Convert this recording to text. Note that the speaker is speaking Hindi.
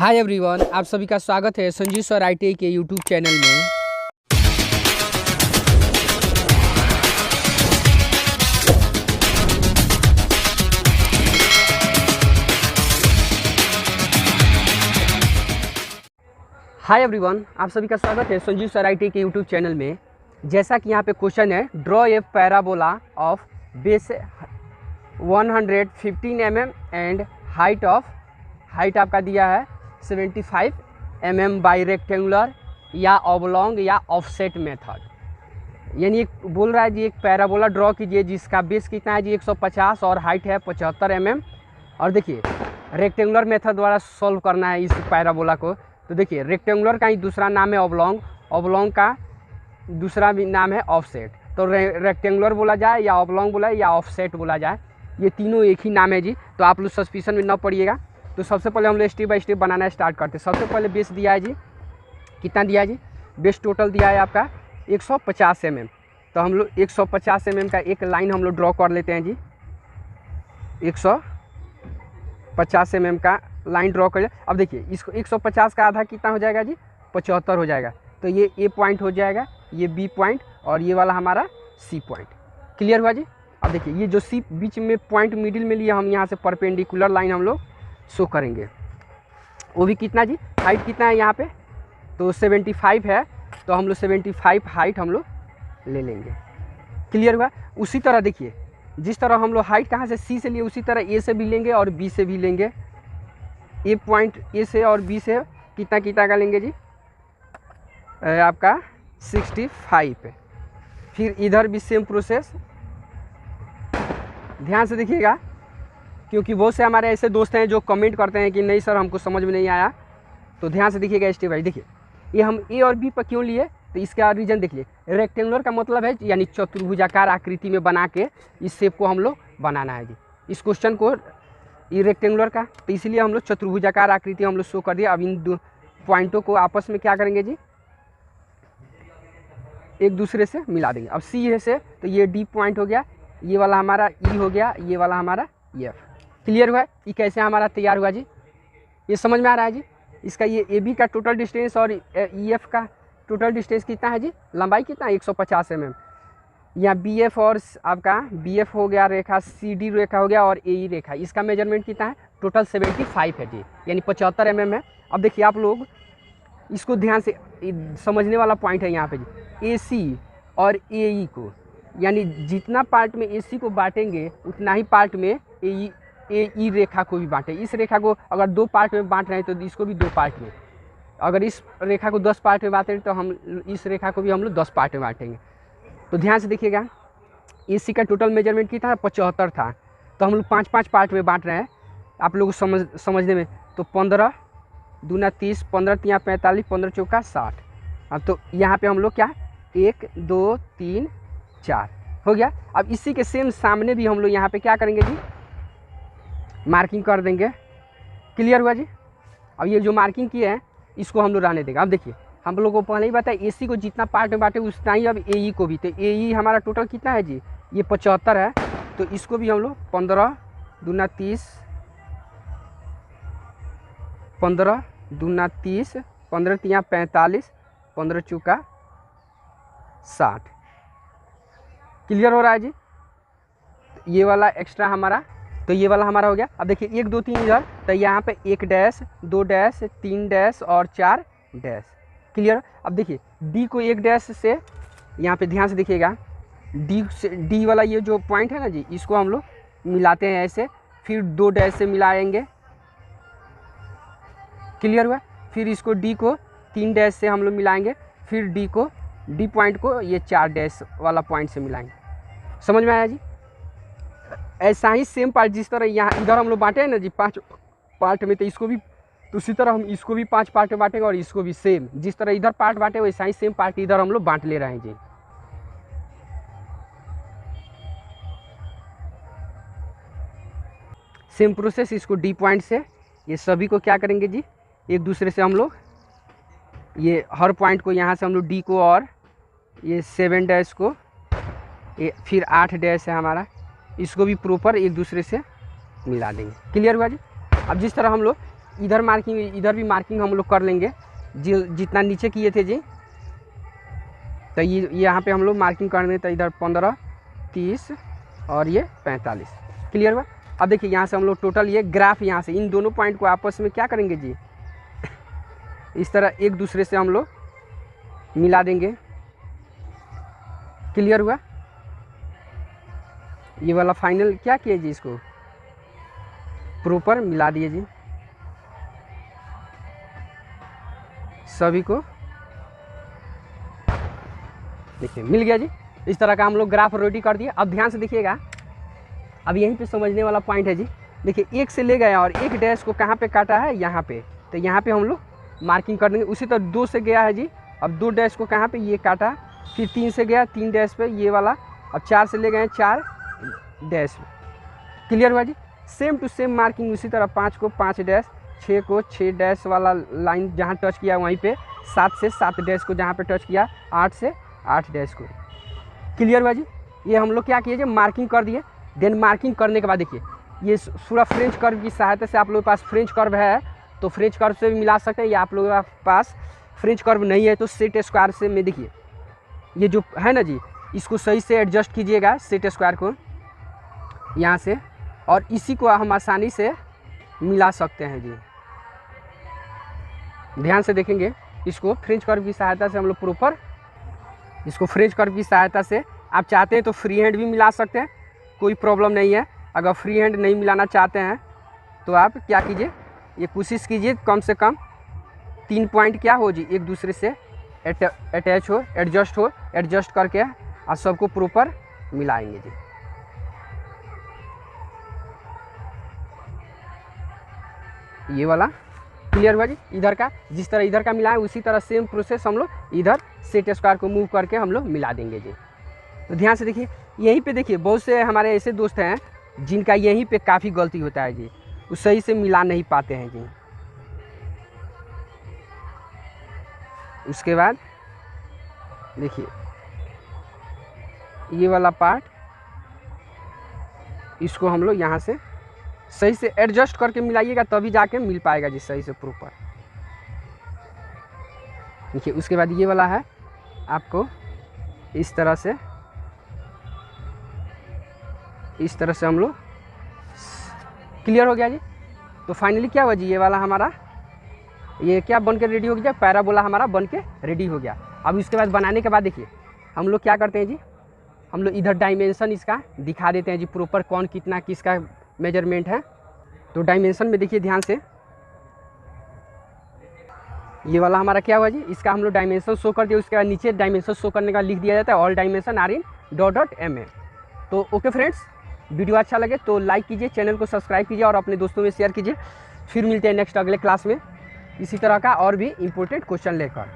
हाय एवरीवन, आप सभी का स्वागत है संजीव सर ITI के यूट्यूब चैनल में। हाय एवरीवन, आप सभी का स्वागत है संजीव सर ITI के यूट्यूब चैनल में। जैसा कि यहाँ पे क्वेश्चन है, draw a parabola of base 115 mm and height आपका दिया है 75 mm बाई रेक्टेंगुलर या ऑबलॉन्ग या ऑफसेट मेथड। यानी एक बोल रहा है जी, एक पैराबोला ड्रॉ कीजिए जिसका बेस कितना है जी 150 और हाइट है 75 mm। और देखिए रेक्टेंगुलर मेथड द्वारा सॉल्व करना है इस पैराबोला को। तो देखिए रेक्टेंगुलर का ही दूसरा नाम है ऑबलॉन्ग, ऑबलॉन्ग का दूसरा भी नाम है ऑफसेट। तो रेक्टेंगुलर बोला जाए या ऑबलॉन्ग बोला या ऑफसेट बोला जाए, ये तीनों एक ही नाम है जी। तो आप लोग सस्पिशन में न पड़िएगा। तो सबसे पहले हम लोग step by step banana start करते हैं। सबसे पहले बेस दिया है जी, कितना दिया है जी, बेस टोटल दिया है आपका 150 mm। तो हम लोग 150 mm का एक लाइन हम लोग ड्रॉ कर लेते हैं जी। 150 mm का लाइन ड्रॉ कर। अब देखिए इसको 150 का आधा कितना हो जाएगा जी, 75 हो जाएगा। तो ये ए पॉइंट हो जाएगा, ये बी पॉइंट और ये वाला हमारा सी पॉइंट। क्लियर हुआ जी। अब देखिए ये जो सी बीच में पॉइंट मिडिल में लिया, हम यहाँ से परपेंडिकुलर लाइन हम लोग शो करेंगे। वो भी कितना जी, हाइट कितना है यहाँ पे, तो 75 है। तो हम लोग 75 हाइट हम लोग ले लेंगे। क्लियर हुआ। उसी तरह देखिए जिस तरह हम लोग हाइट कहाँ से सी से लिए, उसी तरह ए से भी लेंगे और बी से भी लेंगे। ए पॉइंट ए से और बी से कितना कितना का लेंगे जी, आपका 65 पे। फिर इधर भी सेम प्रोसेस, ध्यान से देखिएगा क्योंकि बहुत से हमारे ऐसे दोस्त हैं जो कमेंट करते हैं कि नहीं सर हमको समझ में नहीं आया। तो ध्यान से देखिएगा स्टेप बाय। देखिए ये हम ए और बी पर क्यों लिए, तो इसका रीज़न देखिए। रेक्टेंगुलर का मतलब है यानी चतुर्भुजाकार आकृति में बना के इस शेप को हम लोग बनाना है जी। इस क्वेश्चन को ये रेक्टेंगुलर का, तो इसलिए हम लोग चतुर्भुजाकार आकृति हम लोग शो कर दिया। अब इन दो पॉइंटों को आपस में क्या करेंगे जी, एक दूसरे से मिला देंगे। अब सी है से, तो ये डी पॉइंट हो गया, ये वाला हमारा ई हो गया, ये वाला हमारा एफ। क्लियर हुआ। ये कैसे हमारा तैयार हुआ जी, ये समझ में आ रहा है जी। इसका ये ए बी का टोटल डिस्टेंस और ई एफ का टोटल डिस्टेंस कितना है जी, लंबाई कितना है 150 mm। यहाँ बी एफ और आपका बी एफ हो गया रेखा, सी डी रेखा हो गया और ए ई रेखा, इसका मेजरमेंट कितना है, टोटल 75 है जी, यानी 75 mm है। अब देखिए आप लोग इसको ध्यान से समझने वाला पॉइंट है यहाँ पे जी। ए सी और ए ई को, यानी जितना पार्ट में ए सी को बांटेंगे उतना ही पार्ट में ए ई रेखा को भी बांटे। इस रेखा को अगर 2 पार्ट में बांट रहे हैं तो इसको भी 2 पार्ट में, अगर इस रेखा को 10 पार्ट में बांटेंगे तो हम इस रेखा को भी हम लोग 10 पार्ट में बांटेंगे। तो ध्यान से देखिएगा ए सी का टोटल मेजरमेंट कितना था, 75 था। तो हम लोग 5-5 पार्ट में बांट रहे हैं आप लोगों को समझने में। तो 15 दूना 30, 15 तिया 45, 15 चौका 60। अब तो यहाँ पे हम लोग क्या 1 2 3 4 हो गया। अब इसी के सेम सामने भी हम लोग यहाँ पे क्या करेंगे जी, मार्किंग कर देंगे। क्लियर हुआ जी। अब ये जो मार्किंग किए हैं इसको हम लोग रहने देंगे। अब देखिए हम लोग को पहले ही बताया ए सी को जितना पार्ट में बांटे उतना ही अब ए ई को भी। तो ए ई हमारा टोटल कितना है जी, ये 75 है। तो इसको भी हम लोग 15 दूना 30, 15 दूना 30, 15 तिया 45, 15 चौका 60। क्लियर हो रहा है जी। ये वाला एक्स्ट्रा हमारा, तो ये वाला हमारा हो गया। अब देखिए 1 2 3 इधर, तो यहाँ पे 1 डैश 2 डैश 3 डैश और 4 डैश। क्लियर। अब देखिए डी को 1 डैश से, यहाँ पे ध्यान से देखिएगा, डी से डी वाला ये जो पॉइंट है ना जी, इसको हम लोग मिलाते हैं ऐसे, फिर 2 डैश से मिलाएंगे। क्लियर हुआ। फिर इसको डी को 3 डैश से हम लोग मिलाएंगे, फिर डी को डी पॉइंट को ये 4 डैश वाला पॉइंट से मिलाएंगे। समझ में आया जी। ऐसा ही सेम पार्ट जिस तरह यहाँ इधर हम लोग बांटे हैं ना जी 5 पार्ट में, तो इसको भी, तो उसी तरह हम इसको भी 5 पार्ट में बांटेंगे और इसको भी सेम जिस तरह इधर पार्ट बांटे वैसा ही सेम पार्ट इधर हम लोग बांट ले रहे हैं जी। सेम प्रोसेस, इसको डी पॉइंट से ये सभी को क्या करेंगे जी, एक दूसरे से हम लोग ये हर पॉइंट को यहाँ से हम लोग डी को और ये 7 डैश को, ये फिर 8 डैश है हमारा, इसको भी प्रॉपर एक दूसरे से मिला देंगे। क्लियर हुआ जी। अब जिस तरह हम लोग इधर मार्किंग, इधर भी मार्किंग हम लोग कर लेंगे जितना नीचे किए थे जी। तो ये यहाँ पे हम लोग मार्किंग कर दें, तो इधर 15, 30 और ये 45। क्लियर हुआ। अब देखिए यहाँ से हम लोग टोटल ये ग्राफ यहाँ से इन दोनों पॉइंट को आपस में क्या करेंगे जी, इस तरह एक दूसरे से हम लोग मिला देंगे। क्लियर हुआ। ये वाला फाइनल क्या किए जी, इसको प्रॉपर मिला दिए जी सभी को। देखिए मिल गया जी। इस तरह का हम लोग ग्राफ रेडी कर दिए। अब ध्यान से देखिएगा, अब यहीं पे समझने वाला पॉइंट है जी। देखिए 1 से ले गया और 1 डैश को कहाँ पे काटा है, यहाँ पे। तो यहाँ पे हम लोग मार्किंग कर देंगे। उसी तरह 2 से गया है जी, अब 2 डैश को कहाँ पे, ये काटा। फिर 3 से गया 3 डैश पे ये वाला। अब 4 से ले गए 4 डैश। क्लियर हुआ जी। सेम टू सेम मार्किंग उसी तरह 5 को 5 डैश, 6 को 6 डैश वाला लाइन जहाँ टच किया वहीं पे, 7 से 7 डैश को जहाँ पे टच किया, 8 से 8 डैश को। क्लियर हुआ जी। ये हम लोग क्या किए जी, मार्किंग कर दिए। देन मार्किंग करने के बाद देखिए ये पूरा फ्रेंच कर्व की सहायता से, आप लोगों के पास फ्रेंच कर्व है तो फ्रेंच कर्व से भी मिला सकते हैं, या आप लोगों के पास फ्रेंच कर्व नहीं है तो सेट स्क्वायर से में देखिए ये जो है ना जी, इसको सही से एडजस्ट कीजिएगा सेट स्क्वायर को यहाँ से, और इसी को हम आसानी से मिला सकते हैं जी। ध्यान से देखेंगे, इसको फ्रेंच कर्व की सहायता से हम लोग प्रॉपर, इसको फ्रेंच कर्व की सहायता से आप चाहते हैं तो फ्री हैंड भी मिला सकते हैं, कोई प्रॉब्लम नहीं है। अगर फ्री हैंड नहीं मिलाना चाहते हैं तो आप क्या कीजिए, ये कोशिश कीजिए कम से कम 3 पॉइंट क्या हो जी, एक दूसरे से अटैच हो, एडजस्ट करके आप सबको प्रॉपर मिलाएंगे जी। ये वाला क्लियर हुआ जी। इधर का जिस तरह इधर का मिलाएं उसी तरह सेम प्रोसेस हम लोग इधर सेट स्क्वायर को मूव करके हम लोग मिला देंगे जी। तो ध्यान से देखिए, यहीं पे देखिए बहुत से हमारे ऐसे दोस्त हैं जिनका यहीं पे काफ़ी गलती होता है जी, वो सही से मिला नहीं पाते हैं जी। उसके बाद देखिए ये वाला पार्ट, इसको हम लोग यहाँ से सही से एडजस्ट करके मिलाइएगा तभी जाके मिल पाएगा जी सही से प्रॉपर। देखिए उसके बाद ये वाला है, आपको इस तरह से हम लोग क्लियर हो गया जी। तो फाइनली क्या हुआ जी, ये वाला हमारा ये क्या बन के रेडी हो गया, पैराबोला हमारा बन के रेडी हो गया। अब इसके बाद बनाने के बाद देखिए हम लोग क्या करते हैं जी, हम लोग इधर डायमेंशन इसका दिखा देते हैं जी प्रॉपर, कौन कितना किसका मेजरमेंट है। तो डायमेंशन में देखिए ध्यान से, ये वाला हमारा क्या हुआ जी, इसका हम लोग डायमेंशन शो कर दिया। उसके बाद नीचे डायमेंशन शो करने का लिख दिया जाता है all dimension are in .mm। तो ओके फ्रेंड्स, वीडियो अच्छा लगे तो लाइक कीजिए, चैनल को सब्सक्राइब कीजिए और अपने दोस्तों में शेयर कीजिए। फिर मिलते हैं नेक्स्ट अगले क्लास में इसी तरह का और भी इम्पोर्टेंट क्वेश्चन लेकर।